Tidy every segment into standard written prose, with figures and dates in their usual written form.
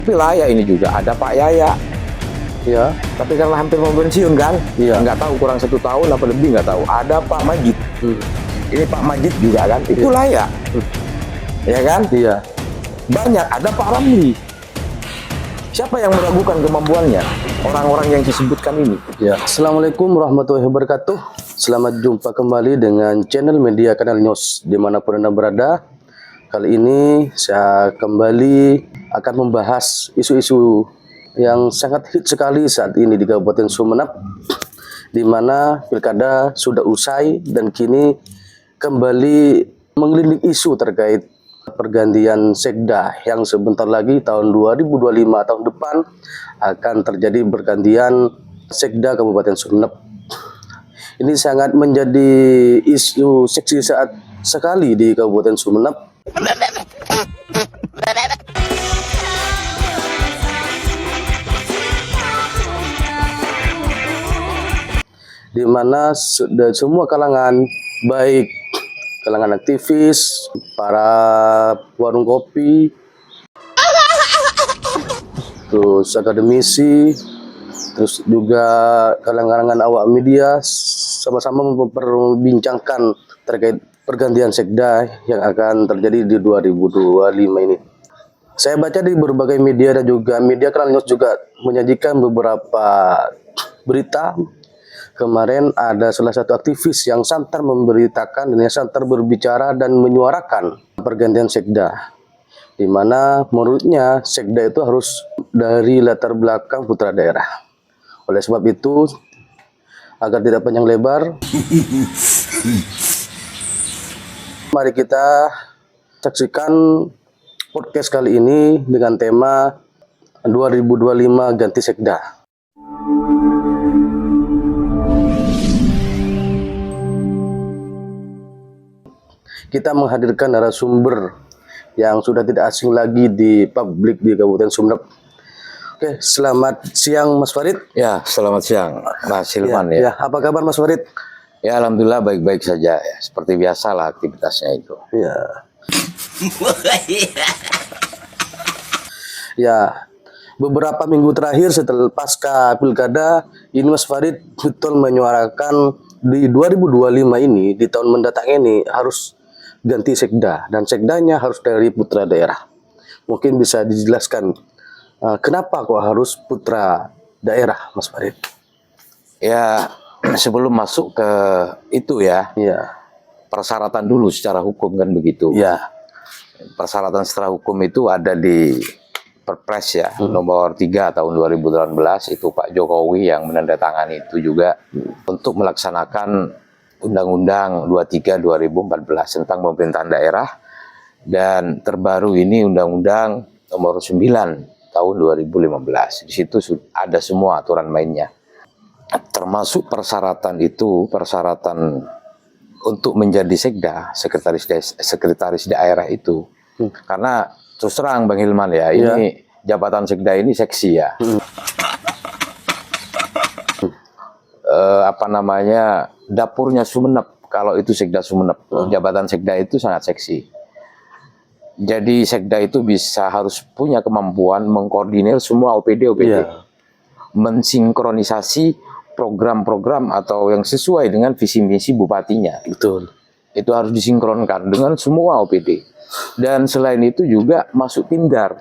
Tapi layak ini juga, ada Pak Yaya. Ya, tapi karena hampir mau pensiun kan, nggak tahu kurang 1 tahun apa lebih nggak tahu. Ada Pak Majid, ini Pak Majid juga kan, itu layak, ya kan? Iya. Banyak, ada Pak Ramli. Siapa yang meragukan kemampuannya? Orang-orang yang disebutkan ini. Ya. Assalamualaikum warahmatullahi wabarakatuh. Selamat jumpa kembali dengan channel Media Kanal News dimanapun Anda berada. Kali ini saya kembali akan membahas isu-isu yang sangat hit sekali saat ini di Kabupaten Sumeneb, di mana pilkada sudah usai dan kini kembali mengelilingi isu terkait pergantian sekda yang sebentar lagi tahun 2025 tahun depan akan terjadi pergantian sekda Kabupaten Sumeneb. Ini sangat menjadi isu seksi saat sekali di Kabupaten Sumeneb. Di mana semua kalangan, baik kalangan aktivis, para warung kopi, terus akademisi, terus juga kalangan awak media sama-sama memperbincangkan terkait pergantian sekda yang akan terjadi di 2025 ini. Saya baca di berbagai media dan juga media Kanal News juga menyajikan beberapa berita. Kemarin ada salah satu aktivis yang santer memberitakan dan yang santer berbicara dan menyuarakan pergantian sekda, di mana menurutnya sekda itu harus dari latar belakang putra daerah. Oleh sebab itu, agar tidak panjang lebar, mari kita saksikan podcast kali ini dengan tema 2025 ganti sekda. Kita menghadirkan narasumber yang sudah tidak asing lagi di publik di Kabupaten Sumeneb. Oke, selamat siang Mas Farid. Ya, selamat siang Mas Hilman ya. Apa kabar Mas Farid? Ya, alhamdulillah baik-baik saja ya. Seperti biasa lah aktivitasnya itu. Ya. Ya, beberapa minggu terakhir setelah pasca pilkada ini Mas Farid betul menyuarakan di 2025 ini, di tahun mendatang ini harus ganti sekda, dan sekdanya harus dari putra daerah. Mungkin bisa dijelaskan kenapa kok harus putra daerah, Mas Farid? Ya, sebelum masuk ke itu ya, persyaratan dulu secara hukum kan begitu. Ya. Persyaratan secara hukum itu ada di Perpres ya, nomor 3 tahun 2018, itu Pak Jokowi yang menandatangani itu juga untuk melaksanakan Undang-Undang 23 2014 tentang pemerintahan daerah, dan terbaru ini Undang-Undang nomor 9 tahun 2015. Di situ ada semua aturan mainnya. Termasuk persyaratan itu, persyaratan untuk menjadi sekda, sekretaris daerah itu. Karena terus terang Bang Hilman ya, ini jabatan sekda ini seksi ya. Dapurnya Sumeneb, kalau itu sekda Sumeneb, jabatan sekda itu sangat seksi. Jadi sekda itu harus punya kemampuan mengkoordinir semua OPD, mensinkronisasi program-program atau yang sesuai dengan visi misi bupatinya. Betul. Itu harus disinkronkan dengan semua OPD. Dan selain itu juga masuk Timgar.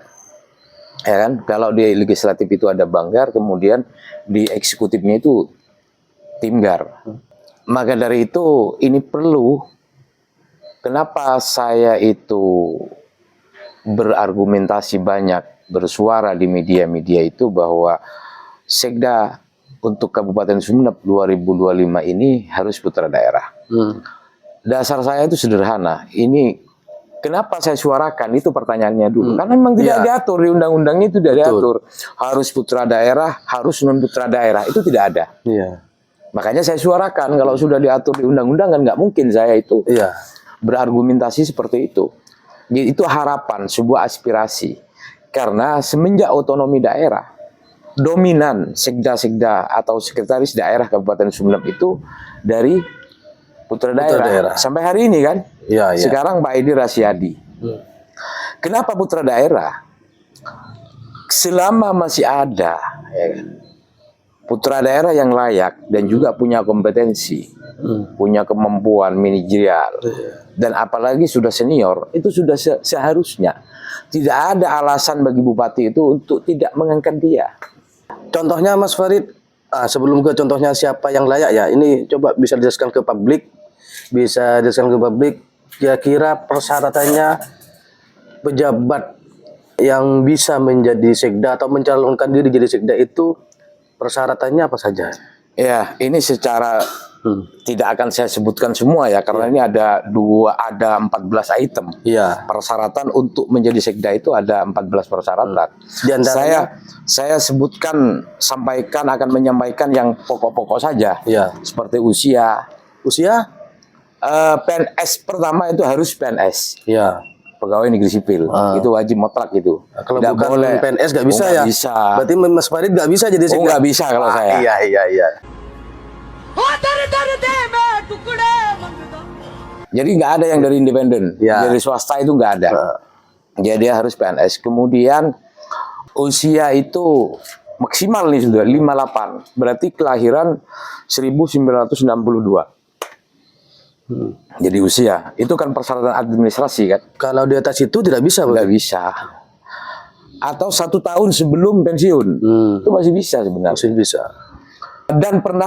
Ya kan? Kalau di legislatif itu ada Banggar, kemudian di eksekutifnya itu Timgar. Maka dari itu ini perlu, kenapa saya itu berargumentasi banyak, bersuara di media-media itu bahwa sekda untuk Kabupaten Sumeneb 2025 ini harus putra daerah. Dasar saya itu sederhana. Ini kenapa saya suarakan itu pertanyaannya dulu. Karena memang tidak diatur di undang-undangnya, itu tidak diatur. Harus putra daerah, harus non putra daerah, itu tidak ada. Makanya saya suarakan, kalau sudah diatur di undang-undang kan nggak mungkin saya itu berargumentasi seperti itu. Jadi itu harapan, sebuah aspirasi. Karena semenjak otonomi daerah, dominan sekda-sekda atau sekretaris daerah Kabupaten Sumeneb itu dari putra daerah. Sampai hari ini kan. Sekarang Pak Edi Rasyadi. Kenapa putra daerah? selama masih ada ya kan, putra daerah yang layak dan juga punya kompetensi, punya kemampuan manajerial, dan apalagi sudah senior, itu sudah seharusnya tidak ada alasan bagi bupati itu untuk tidak mengangkat dia. Contohnya Mas Farid, sebelum ke contohnya siapa yang layak ya, ini coba bisa dijelaskan ke publik, kira-kira persyaratannya pejabat yang bisa menjadi sekda atau mencalonkan diri jadi sekda itu persyaratannya apa saja? Ya, ini secara tidak akan saya sebutkan semua ya, karena ini ada 14 item. Iya. Persyaratan untuk menjadi sekda itu ada 14 persyaratan. Di antaranya, Saya sampaikan akan menyampaikan yang pokok-pokok saja. Iya. Seperti usia. Usia? PNS pertama itu harus PNS. Iya. Pegawai negeri sipil. Itu wajib mutlak itu. Kalau Tidak bukan boleh. PNS nggak bisa Oh, ya? nggak bisa. Berarti Mas Farid nggak bisa jadi sekda? Nggak bisa kalau saya. Iya. Jadi nggak ada yang dari independen, Ya. dari swasta itu nggak ada. Jadi dia harus PNS. Kemudian usia itu maksimal nih sudah 58. Berarti kelahiran 1962. Jadi usia itu kan persyaratan administrasi kan? Kalau di atas itu tidak bisa, Bang? Nggak bisa. Atau 1 tahun sebelum pensiun itu masih bisa sebenarnya. Masih bisa. Dan pernah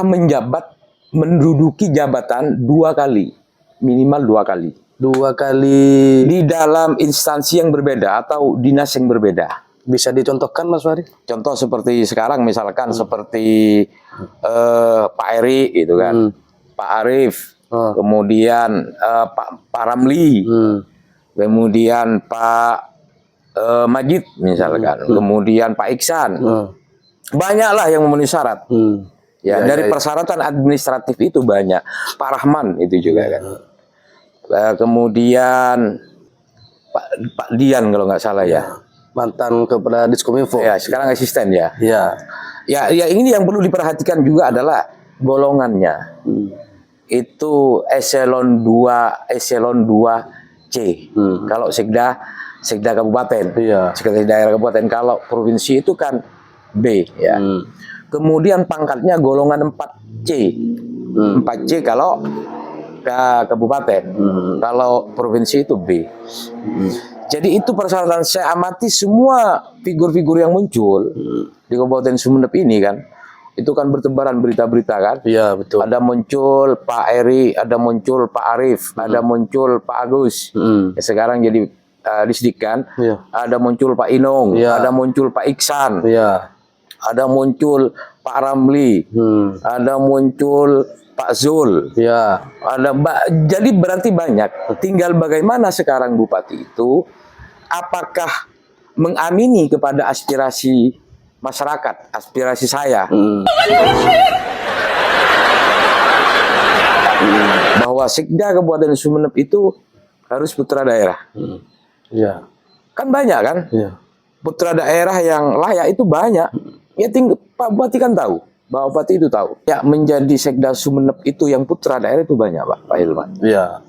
menduduki jabatan 2 kali. Minimal 2 kali. 2 kali. Di dalam instansi yang berbeda atau dinas yang berbeda. Bisa dicontohkan Mas Farid? Contoh seperti sekarang misalkan seperti Pak Eri gitu kan. Pak Arief, kemudian Pak Ramli, kemudian Pak Majid misalkan, kemudian Pak Iksan. Banyaklah yang memenuhi syarat. Ya, dari persyaratan administratif itu banyak. Pak Rahman itu juga kan. Kemudian Pak Dian kalau nggak salah ya. Mantan Kepala Diskominfo. Ya, sekarang asisten ya. Iya. Ya ini yang perlu diperhatikan juga adalah golongannya. Itu eselon 2C. Kalau sekda kabupaten. Iya. Sekretaris daerah kabupaten. Kalau provinsi itu kan B ya. Kemudian pangkatnya golongan 4C. 4C kalau ke kabupaten. Kalau provinsi itu B. Jadi itu persyaratan. Saya amati semua figur-figur yang muncul di Kabupaten Sumeneb ini kan. Itu kan bertebaran berita-berita kan. Iya, betul. Ada muncul Pak Eri, ada muncul Pak Arief, ada muncul Pak Agus. Sekarang jadi Disdik kan. Iya. Ada muncul Pak Inong, Iya. ada muncul Pak Iksan. Iya. Ada muncul Pak Ramli, ada muncul Pak Zul, Iya. jadi berarti banyak. Tinggal bagaimana sekarang bupati itu, apakah mengamini kepada aspirasi masyarakat, aspirasi saya, bahwa sekda Kabupaten Sumeneb itu harus putra daerah. Iya. Kan banyak kan? Iya. Putra daerah yang layak itu banyak. Ya Pak Bupati kan tahu, Pak Bupati itu tahu. Ya menjadi sekda Sumeneb itu yang putra daerah itu banyak Pak Hilman. Iya.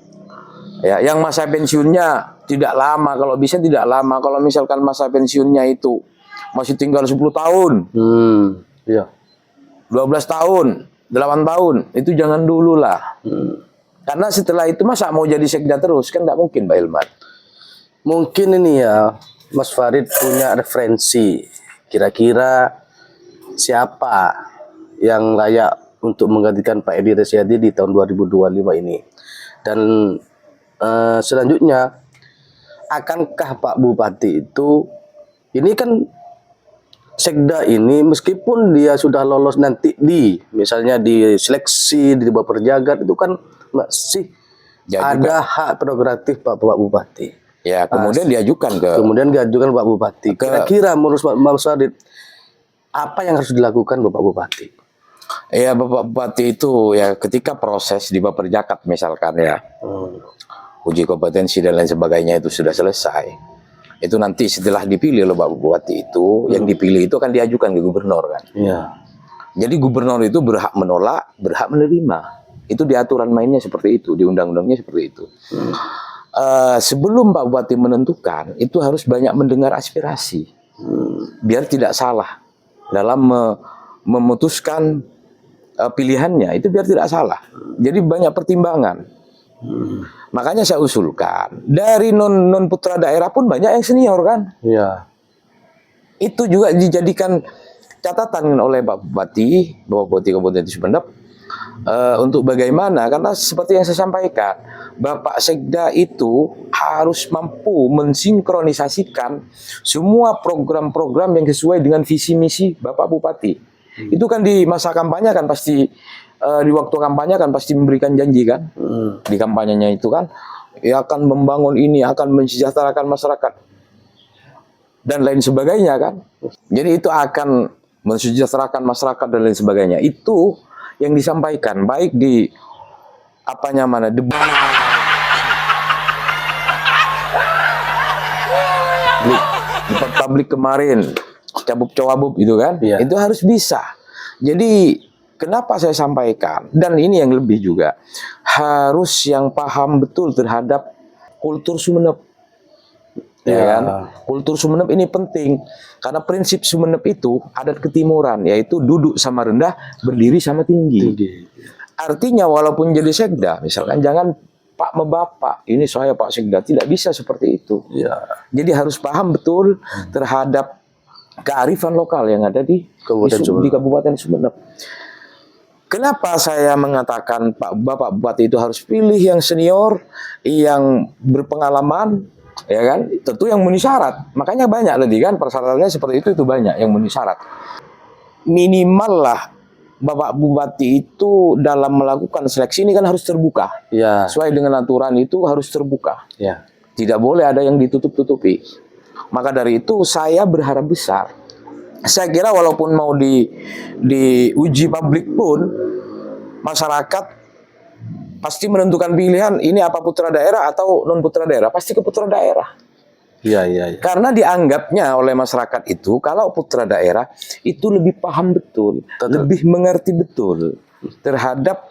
Ya, yang masa pensiunnya tidak lama, kalau bisa tidak lama. Kalau misalkan masa pensiunnya itu masih tinggal 10 tahun, Iya. 12 tahun, 8 tahun, itu jangan dulu lah. Karena setelah itu masa mau jadi sekda terus, kan nggak mungkin Pak Hilman. Mungkin ini ya, Mas Farid punya referensi. Kira-kira siapa yang layak untuk menggantikan Pak Edi Resyadi di tahun 2025 ini? Dan selanjutnya, akankah Pak Bupati itu, ini kan sekda ini meskipun dia sudah lolos nanti misalnya di seleksi, di bawah perjagat, itu kan masih Ya, ada hak prerogatif Pak Bupati. Ya, kemudian diajukan ke Pak Bupati. Kira-kira menurut Mas Farid, apa yang harus dilakukan Bapak Bupati? ya Bapak Bupati itu ya ketika proses di Baperjakat misalkan ya, uji kompetensi dan lain sebagainya itu sudah selesai. Itu nanti setelah dipilih oleh Bapak Bupati itu, yang dipilih itu akan diajukan ke gubernur kan. Iya. Jadi gubernur itu berhak menolak, berhak menerima. Itu di aturan mainnya seperti itu, di undang-undangnya seperti itu. Sebelum Pak Bupati menentukan, itu harus banyak mendengar aspirasi. biar tidak salah dalam memutuskan pilihannya, itu biar tidak salah. Jadi banyak pertimbangan. Makanya saya usulkan dari non putra daerah pun banyak yang senior kan. Iya. Itu juga dijadikan catatan oleh Bapak Bupati Kabupaten Sumeneb untuk bagaimana, karena seperti yang saya sampaikan, Bapak Sekda itu harus mampu mensinkronisasikan semua program-program yang sesuai dengan visi misi Bapak Bupati. Itu kan di masa kampanye kan pasti, di waktu kampanye kan pasti memberikan janji kan, di kampanyenya itu kan, ya akan membangun ini, akan mensejahterakan masyarakat dan lain sebagainya kan. Jadi itu akan mensejahterakan masyarakat dan lain sebagainya. Itu yang disampaikan baik di apanya mana debat publik kemarin, cabub cawabub itu kan, itu harus bisa. Jadi kenapa saya sampaikan, dan ini yang lebih juga, harus yang paham betul terhadap kultur Sumeneb. Ya kan? Kultur Sumeneb ini penting karena prinsip Sumeneb itu adat ketimuran, yaitu duduk sama rendah, berdiri sama tinggi. Artinya walaupun jadi sekda, misalkan jangan Pak Bapak, ini saya Pak Sekda, tidak bisa seperti itu. Jadi harus paham betul terhadap kearifan lokal yang ada di Kabupaten Sumeneb. Kenapa saya mengatakan Bapak Bupati itu harus pilih yang senior, yang berpengalaman, ya kan? Tentu yang memenuhi syarat. Makanya banyak tadi kan persyaratannya seperti itu banyak yang memenuhi syarat. Minimal lah Bapak Bupati itu dalam melakukan seleksi ini kan harus terbuka. Sesuai dengan aturan itu harus terbuka. Tidak boleh ada yang ditutup-tutupi. Maka dari itu saya berharap besar. Saya kira walaupun mau diuji publik pun, masyarakat pasti menentukan pilihan ini apa putra daerah atau non putra daerah, pasti ke putra daerah. Karena dianggapnya oleh masyarakat itu kalau putra daerah itu lebih paham betul, lebih mengerti betul terhadap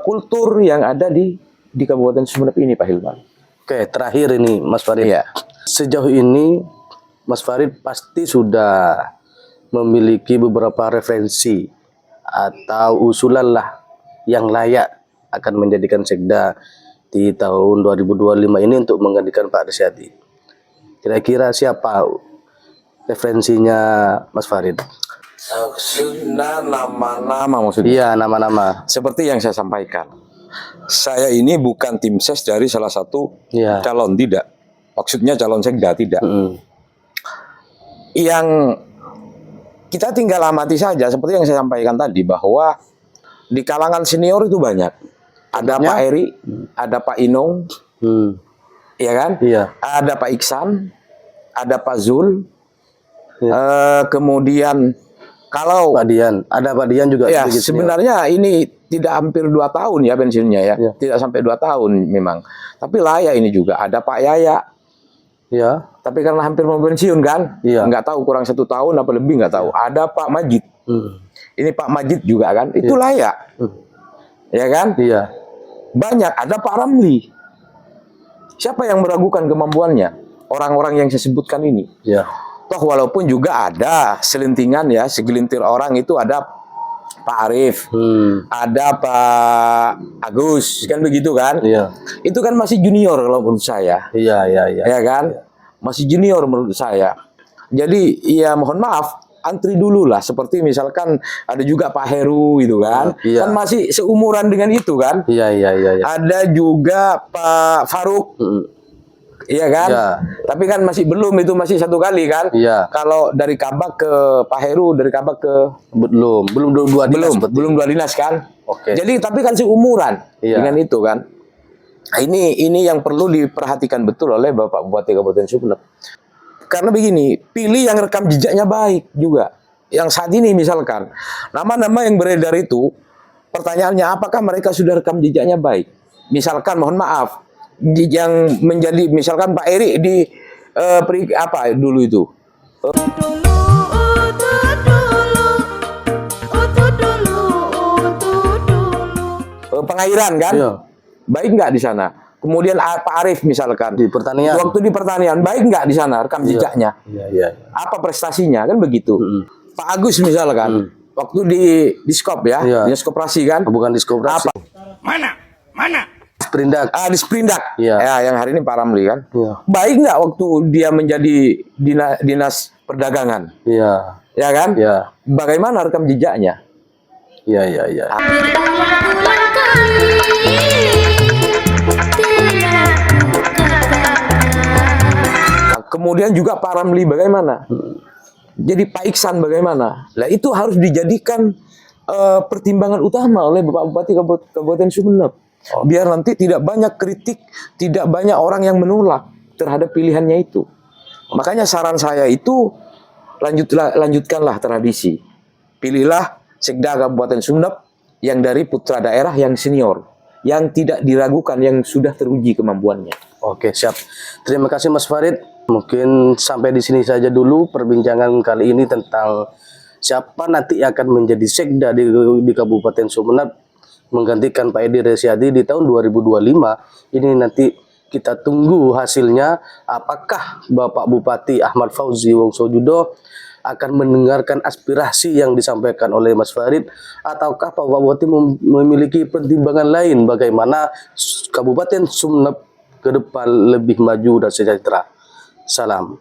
kultur yang ada di Kabupaten Sumeneb ini, Pak Hilman. Oke, terakhir ini Mas Farid. Sejauh ini Mas Farid pasti sudah memiliki beberapa referensi atau usulan lah yang layak akan menjadikan sekda di tahun 2025 ini untuk menggantikan Pak Arsyadi. Kira-kira siapa referensinya Mas Farid? Nama-nama maksudnya? Iya, nama-nama. Seperti yang saya sampaikan, saya ini bukan tim ses dari salah satu calon, tidak. Maksudnya calon sekda, tidak. Yang kita tinggal amati saja, seperti yang saya sampaikan tadi, bahwa di kalangan senior itu banyak. Ada Pak Eri, ada Pak Inong, ya kan? Ada Pak Iksan, ada Pak Zul, kemudian kalau Pak Dian, ada Pak Dian juga. Ya, sebenarnya ini tidak hampir 2 tahun ya pensiunnya ya, tidak sampai 2 tahun memang. Tapi layak ini juga. Ada Pak Yaya, tapi karena hampir mau pensiun kan, nggak tahu kurang 1 tahun apa lebih nggak tahu. Ada Pak Majid, ini Pak Majid juga kan, itu layak, ya kan? Banyak, ada Pak Ramli. Siapa yang meragukan kemampuannya? Orang-orang yang saya sebutkan ini. Toh walaupun juga ada selentingan ya, segelintir orang itu ada Pak Arif, ada Pak Agus, kan begitu kan? Itu kan masih junior kalau menurut saya. Ya kan? Masih junior menurut saya. Jadi ya mohon maaf, antri dulu lah. Seperti misalkan ada juga Pak Heru gitu kan. Kan masih seumuran dengan itu kan. Ada juga Pak Faruk. Iya kan? Tapi kan masih belum, itu masih 1 kali kan? Kalau dari Kabak ke Pak Heru, dari Kabak ke belum 2 dinas, belum 2 dinas kan? Jadi tapi kan seumuran dengan itu kan. Nah, ini yang perlu diperhatikan betul oleh Bapak Bupati Kabupaten Sumeneb. Karena begini, pilih yang rekam jejaknya baik juga. Yang saat ini misalkan nama-nama yang beredar itu, pertanyaannya apakah mereka sudah rekam jejaknya baik? Misalkan mohon maaf, yang menjadi misalkan Pak Eri di apa dulu itu pengairan kan, baik nggak di sana? Kemudian Pak Arief misalkan Di pertanian. waktu di pertanian baik nggak di sana rekam jejaknya? Iya. Apa prestasinya kan begitu? Pak Agus misalkan waktu di Diskop ya, Iya. Dinas Koperasi kan? Bukan diskoperasi. Apa? Mana? Perindak. Di Sprindak. Iya. Ya, yang hari ini Pak Ramli kan? Iya. Baik nggak waktu dia menjadi dinas perdagangan? Iya. Ya kan? Iya. Bagaimana rekam jejaknya? Iya. Kemudian juga Pak Ramli bagaimana? Jadi Pak Iksan bagaimana? Nah itu harus dijadikan pertimbangan utama oleh Bapak Bupati Kabupaten Sumeneb. Biar nanti tidak banyak kritik, tidak banyak orang yang menolak terhadap pilihannya itu. Makanya saran saya itu lanjutkanlah tradisi. Pilihlah Sekda Kabupaten Sumeneb yang dari putra daerah yang senior, yang tidak diragukan, yang sudah teruji kemampuannya. Oke, siap. Terima kasih Mas Farid. Mungkin sampai di sini saja dulu perbincangan kali ini tentang siapa nanti akan menjadi Sekda di Kabupaten Sumeneb menggantikan Pak Edi Resiadi di tahun 2025. Ini nanti kita tunggu hasilnya, apakah Bapak Bupati Ahmad Fauzi Wongsojudo akan mendengarkan aspirasi yang disampaikan oleh Mas Farid, ataukah Pak Bupati memiliki pertimbangan lain bagaimana Kabupaten Sumeneb ke depan lebih maju dan sejahtera. Salam.